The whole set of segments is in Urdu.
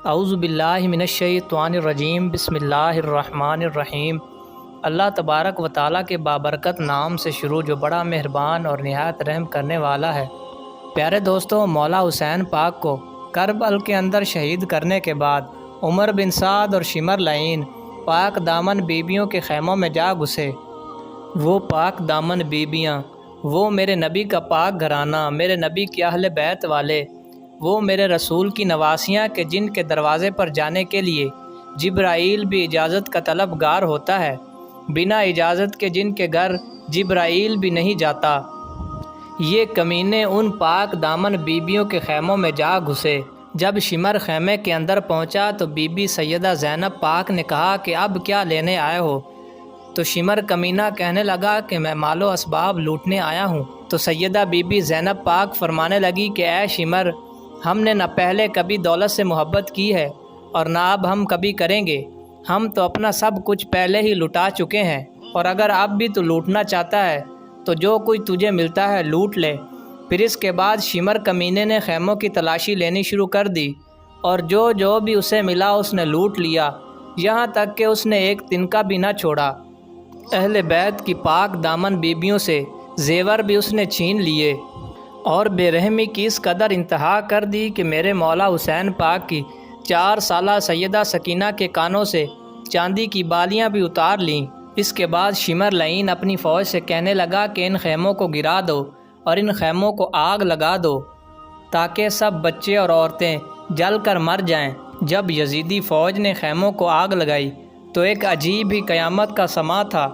اعوذ باللہ من الشیطان الرجیم بسم اللہ الرحمن الرحیم۔ اللہ تبارک و تعالیٰ کے بابرکت نام سے شروع جو بڑا مہربان اور نہایت رحم کرنے والا ہے۔ پیارے دوستو، مولا حسین پاک کو کربل کے اندر شہید کرنے کے بعد عمر بن سعد اور شمر لعین پاک دامن بیبیوں کے خیموں میں جا گھسے۔ وہ پاک دامن بیبیاں، وہ میرے نبی کا پاک گھرانہ، میرے نبی کی اہل بیت والے، وہ میرے رسول کی نواسیاں کہ جن کے دروازے پر جانے کے لیے جبرائیل بھی اجازت کا طلبگار ہوتا ہے، بنا اجازت کے جن کے گھر جبرائیل بھی نہیں جاتا۔ یہ کمینے ان پاک دامن بیبیوں کے خیموں میں جا گھسے۔ جب شمر خیمے کے اندر پہنچا تو بی بی سیدہ زینب پاک نے کہا کہ اب کیا لینے آئے ہو؟ تو شمر کمینہ کہنے لگا کہ میں مال و اسباب لوٹنے آیا ہوں۔ تو سیدہ بی بی زینب پاک فرمانے لگی کہ اے شمر، ہم نے نہ پہلے کبھی دولت سے محبت کی ہے اور نہ اب ہم کبھی کریں گے۔ ہم تو اپنا سب کچھ پہلے ہی لٹا چکے ہیں، اور اگر اب بھی تو لوٹنا چاہتا ہے تو جو کوئی تجھے ملتا ہے لوٹ لے۔ پھر اس کے بعد شمر کمینے نے خیموں کی تلاشی لینی شروع کر دی، اور جو بھی اسے ملا اس نے لوٹ لیا، یہاں تک کہ اس نے ایک تنکا بھی نہ چھوڑا۔ اہل بیت کی پاک دامن بیبیوں سے زیور بھی اس نے چھین لیے، اور بے رحمی کی اس قدر انتہا کر دی کہ میرے مولا حسین پاک کی 4 سالہ سیدہ سکینہ کے کانوں سے چاندی کی بالیاں بھی اتار لیں۔ اس کے بعد شمر لعین اپنی فوج سے کہنے لگا کہ ان خیموں کو گرا دو اور ان خیموں کو آگ لگا دو تاکہ سب بچے اور عورتیں جل کر مر جائیں۔ جب یزیدی فوج نے خیموں کو آگ لگائی تو ایک عجیب ہی قیامت کا سماں تھا۔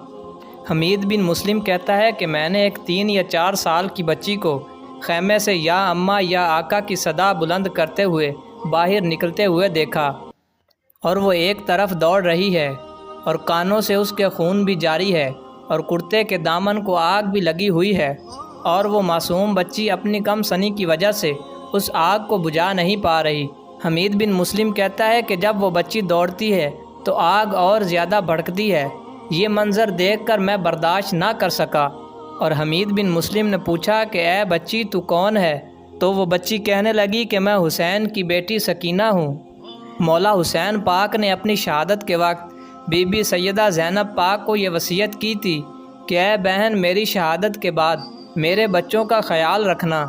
حمید بن مسلم کہتا ہے کہ میں نے ایک 3 یا 4 سال کی بچی کو خیمے سے یا اماں یا آقا کی صدا بلند کرتے ہوئے باہر نکلتے ہوئے دیکھا، اور وہ ایک طرف دوڑ رہی ہے اور کانوں سے اس کے خون بھی جاری ہے، اور کرتے کے دامن کو آگ بھی لگی ہوئی ہے، اور وہ معصوم بچی اپنی کم سنی کی وجہ سے اس آگ کو بجھا نہیں پا رہی۔ حمید بن مسلم کہتا ہے کہ جب وہ بچی دوڑتی ہے تو آگ اور زیادہ بھڑکتی ہے۔ یہ منظر دیکھ کر میں برداشت نہ کر سکا، اور حمید بن مسلم نے پوچھا کہ اے بچی تو کون ہے؟ تو وہ بچی کہنے لگی کہ میں حسین کی بیٹی سکینہ ہوں۔ مولا حسین پاک نے اپنی شہادت کے وقت بی بی سیدہ زینب پاک کو یہ وصیت کی تھی کہ اے بہن، میری شہادت کے بعد میرے بچوں کا خیال رکھنا۔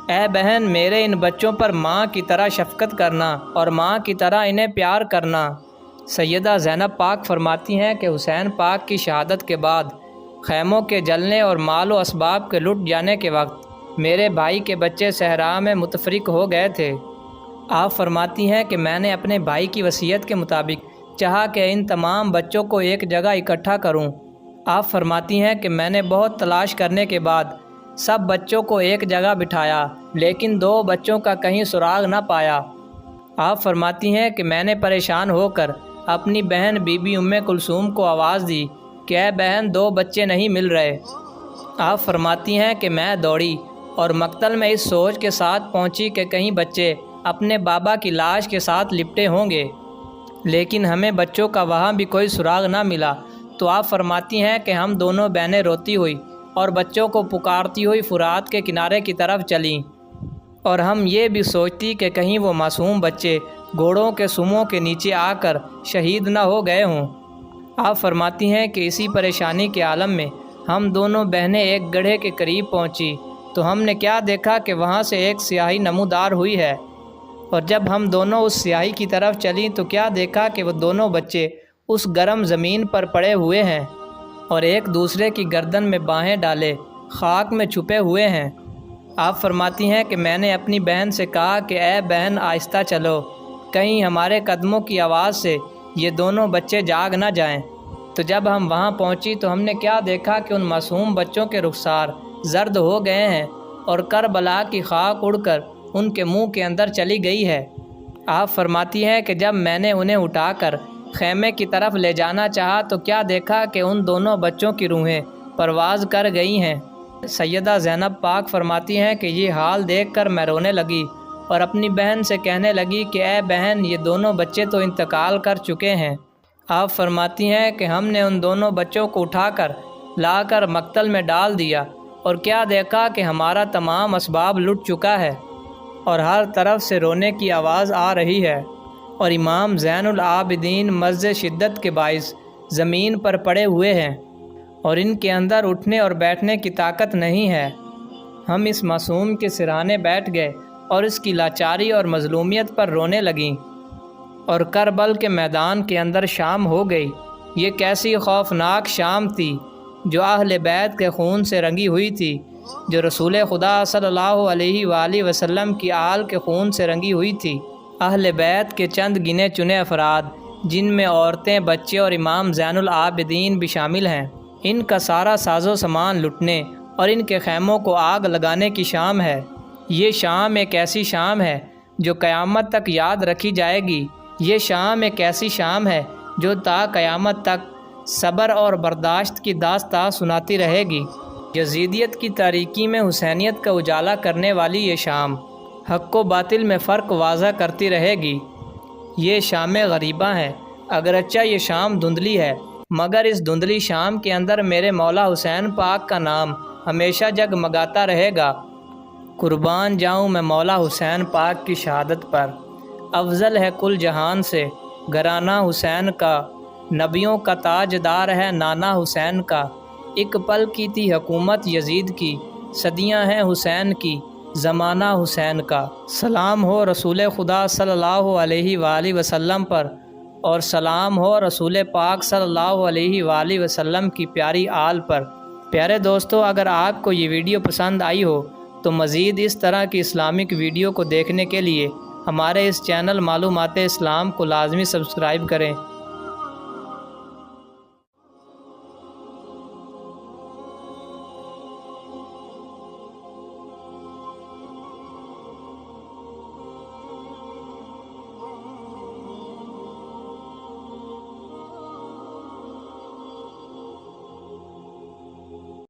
اے بہن، میرے ان بچوں پر ماں کی طرح شفقت کرنا اور ماں کی طرح انہیں پیار کرنا۔ سیدہ زینب پاک فرماتی ہیں کہ حسین پاک کی شہادت کے بعد خیموں کے جلنے اور مال و اسباب کے لٹ جانے کے وقت میرے بھائی کے بچے صحرا میں متفرق ہو گئے تھے۔ آپ فرماتی ہیں کہ میں نے اپنے بھائی کی وصیت کے مطابق چاہا کہ ان تمام بچوں کو ایک جگہ اکٹھا کروں۔ آپ فرماتی ہیں کہ میں نے بہت تلاش کرنے کے بعد سب بچوں کو ایک جگہ بٹھایا، لیکن 2 بچوں کا کہیں سراغ نہ پایا۔ آپ فرماتی ہیں کہ میں نے پریشان ہو کر اپنی بہن بی بی ام کلثوم کو آواز دی کہ اے بہن، 2 بچے نہیں مل رہے۔ آپ فرماتی ہیں کہ میں دوڑی اور مقتل میں اس سوچ کے ساتھ پہنچی کہ کہیں بچے اپنے بابا کی لاش کے ساتھ لپٹے ہوں گے، لیکن ہمیں بچوں کا وہاں بھی کوئی سراغ نہ ملا۔ تو آپ فرماتی ہیں کہ ہم دونوں بہنیں روتی ہوئی اور بچوں کو پکارتی ہوئی فرات کے کنارے کی طرف چلیں، اور ہم یہ بھی سوچتی کہ کہیں وہ معصوم بچے گھوڑوں کے سموں کے نیچے آ کر شہید نہ ہو گئے ہوں۔ آپ فرماتی ہیں کہ اسی پریشانی کے عالم میں ہم دونوں بہنیں ایک گڑھے کے قریب پہنچی تو ہم نے کیا دیکھا کہ وہاں سے ایک سیاہی نمودار ہوئی ہے، اور جب ہم دونوں اس سیاہی کی طرف چلیں تو کیا دیکھا کہ وہ دونوں بچے اس گرم زمین پر پڑے ہوئے ہیں اور ایک دوسرے کی گردن میں باہیں ڈالے خاک میں چھپے ہوئے ہیں۔ آپ فرماتی ہیں کہ میں نے اپنی بہن سے کہا کہ اے بہن، آہستہ چلو، کہیں ہمارے قدموں کی آواز سے یہ دونوں بچے جاگ نہ جائیں۔ تو جب ہم وہاں پہنچی تو ہم نے کیا دیکھا کہ ان معصوم بچوں کے رخسار زرد ہو گئے ہیں، اور کربلا کی خاک اڑ کر ان کے منہ کے اندر چلی گئی ہے۔ آپ فرماتی ہیں کہ جب میں نے انہیں اٹھا کر خیمے کی طرف لے جانا چاہا تو کیا دیکھا کہ ان دونوں بچوں کی روحیں پرواز کر گئی ہیں۔ سیدہ زینب پاک فرماتی ہیں کہ یہ حال دیکھ کر میں رونے لگی اور اپنی بہن سے کہنے لگی کہ اے بہن، یہ دونوں بچے تو انتقال کر چکے ہیں۔ آپ فرماتی ہیں کہ ہم نے ان دونوں بچوں کو اٹھا کر لا کر مقتل میں ڈال دیا، اور کیا دیکھا کہ ہمارا تمام اسباب لٹ چکا ہے اور ہر طرف سے رونے کی آواز آ رہی ہے۔ اور امام زین العابدین مرض شدت کے باعث زمین پر پڑے ہوئے ہیں اور ان کے اندر اٹھنے اور بیٹھنے کی طاقت نہیں ہے۔ ہم اس معصوم کے سرانے بیٹھ گئے اور اس کی لاچاری اور مظلومیت پر رونے لگیں، اور کربل کے میدان کے اندر شام ہو گئی۔ یہ کیسی خوفناک شام تھی جو اہل بیت کے خون سے رنگی ہوئی تھی، جو رسول خدا صلی اللہ علیہ وآلہ وسلم کی آل کے خون سے رنگی ہوئی تھی۔ اہل بیت کے چند گنے چنے افراد، جن میں عورتیں، بچے اور امام زین العابدین بھی شامل ہیں، ان کا سارا ساز و سامان لٹنے اور ان کے خیموں کو آگ لگانے کی شام ہے۔ یہ شام ایک ایسی شام ہے جو قیامت تک یاد رکھی جائے گی۔ یہ شام ایک ایسی شام ہے جو تا قیامت تک صبر اور برداشت کی داستان سناتی رہے گی۔ یزیدیت کی تاریکی میں حسینیت کا اجالا کرنے والی یہ شام حق و باطل میں فرق واضح کرتی رہے گی۔ یہ شام غریبہ ہے، اگرچہ یہ شام دھندلی ہے، مگر اس دھندلی شام کے اندر میرے مولا حسین پاک کا نام ہمیشہ جگمگاتا رہے گا۔ قربان جاؤں میں مولا حسین پاک کی شہادت پر۔ افضل ہے کل جہان سے گھرانہ حسین کا، نبیوں کا تاجدار ہے نانا حسین کا۔ ایک پل کی تھی حکومت یزید کی، صدیاں ہیں حسین کی، زمانہ حسین کا۔ سلام ہو رسول خدا صلی اللہ علیہ وآلہ وسلم پر، اور سلام ہو رسول پاک صلی اللہ علیہ وآلہ وسلم کی پیاری آل پر۔ پیارے دوستو، اگر آپ کو یہ ویڈیو پسند آئی ہو تو مزید اس طرح کی اسلامک ویڈیو کو دیکھنے کے لیے ہمارے اس چینل معلومات اسلام کو لازمی سبسکرائب کریں۔